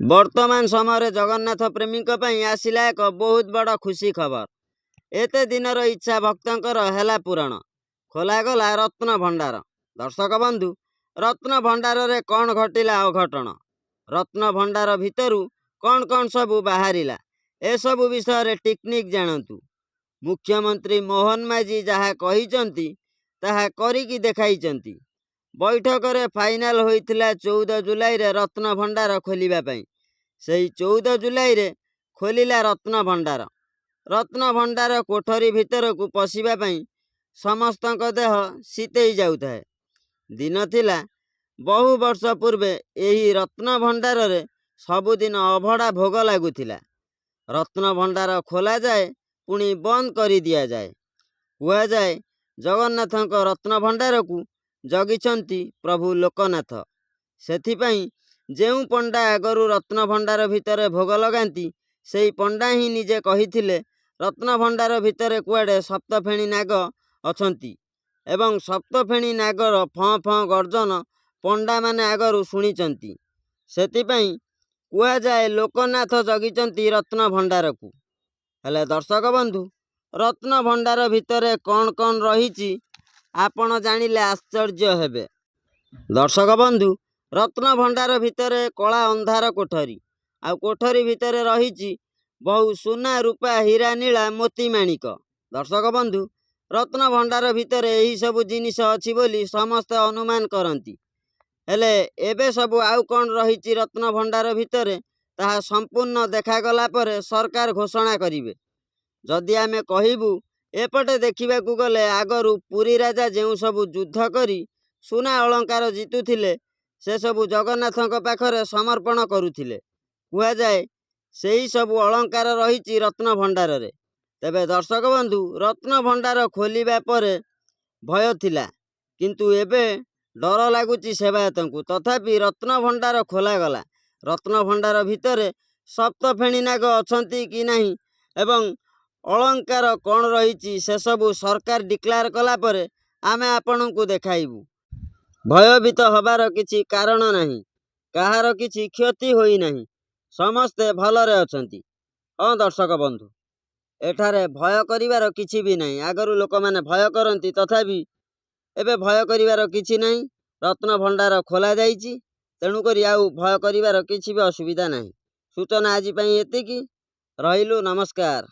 वर्तमान समय जगन्नाथ प्रेमी आसिला एक बहुत बड़ खुशी खबर। एते दिनर इच्छा भक्तंकर हेला पूरण। खोलागला रत्न भंडार। दर्शक बंधु, रत्न भंडार रे कौन घटिला अघटन, रत्न भंडार भितरु कौन कौन सबू बाहरिला, ए सबू विषय टेक्निक जानतु। मुख्यमंत्री मोहन माझी जहा कहिचंती ताहा करिकी देखाइचंती। बैठक रे फाइनाल होइथिला 14 जुलाई रे रत्न भंडार खोलिबा पई। सेही 14 जुलाई रे खोलिला रत्न भंडार। रत्न भंडार कोठरी भितर को पशिबा पई समस्तक देह शीतई जाउथाए। दिन थिला बहु वर्ष पूर्वे एही रत्न भंडार रे सबुदिन अभड़ा भोग लागुथिला। रत्न भंडार खोला जाए पुणी बंद करी दिया जाए। हुआ जाए जगन्नाथक रत्न भंडार को जगिछंती प्रभु लोकनाथ। सेथिपई जेउ पंडा आगरू रत्न भंडार भितर भोग लगाती सेई पंडा ही निजे कहिथिले रत्न भंडार भितर कुआडे सप्तफेणी नाग अछंती एवं सप्तफेणी नागर फँ फँ गर्जन पंडा माने आगरू शुणिचंती। सेथिपई कुआ जाए लोकनाथ जगिचंती रत्न भंडार को। हेले दर्शक बंधु, रत्न भंडार भितर कौन कौन रही आपण जानिले आश्चर्य हेबे। दर्शक बंधु, रत्न भंडार भितर कला अंधार कोठरी आ कोठरी भितर रही बहु सुना रूपा हीरा नीला मोती माणिक। दर्शक बंधु, रत्न भंडार भितर यही सबु जिनिस अछि बोली समस्त अनुमान करती। हेले एबे सबु आउ कौन रही रत्न भंडार भितर ताहा संपूर्ण देखागला पर सरकार घोषणा करिवे। जदि आमे कहिबू एपटे देखिबा को गले आगरू पुरी राजा जेउ सबु युद्ध करी सुना अलंकार जितुथिले से सबु जगन्नाथक पाखरे समर्पण करुथिले। कुआ जाए सेही सबु अलंकार रही रत्न भंडार रे। तेबे दर्शक बंधु, रत्न भंडार खोलिबा परे भय थिला किंतु एबे डर लागुची सेवायतंकु। तथापि रत्न भंडार खोला गला। रत्न भंडार भितर सप्तफेणी नाग अछंती कि नहीं एवं अलंकार कौन रही से सबु सरकार डिक्लेयर कला परे आमे आपनकु देखाइबू। भयभीत हबार किछि कारण नहीं, कहार किछि क्षति होई नहीं, समस्ते भलरे अछंती। हाँ दर्शक बंधु, एठारे भय करिवार किछि भी नहीं। आगरू लोक माने भय करंती, तथापि एबे भय करिवार किछि नहीं। रत्न भंडार खोला जाइछि, तेणु करी आउ भय करिवार किछि भी असुविधा नहीं। सूचना आजि पई एतिकी। रहिलु, नमस्कार।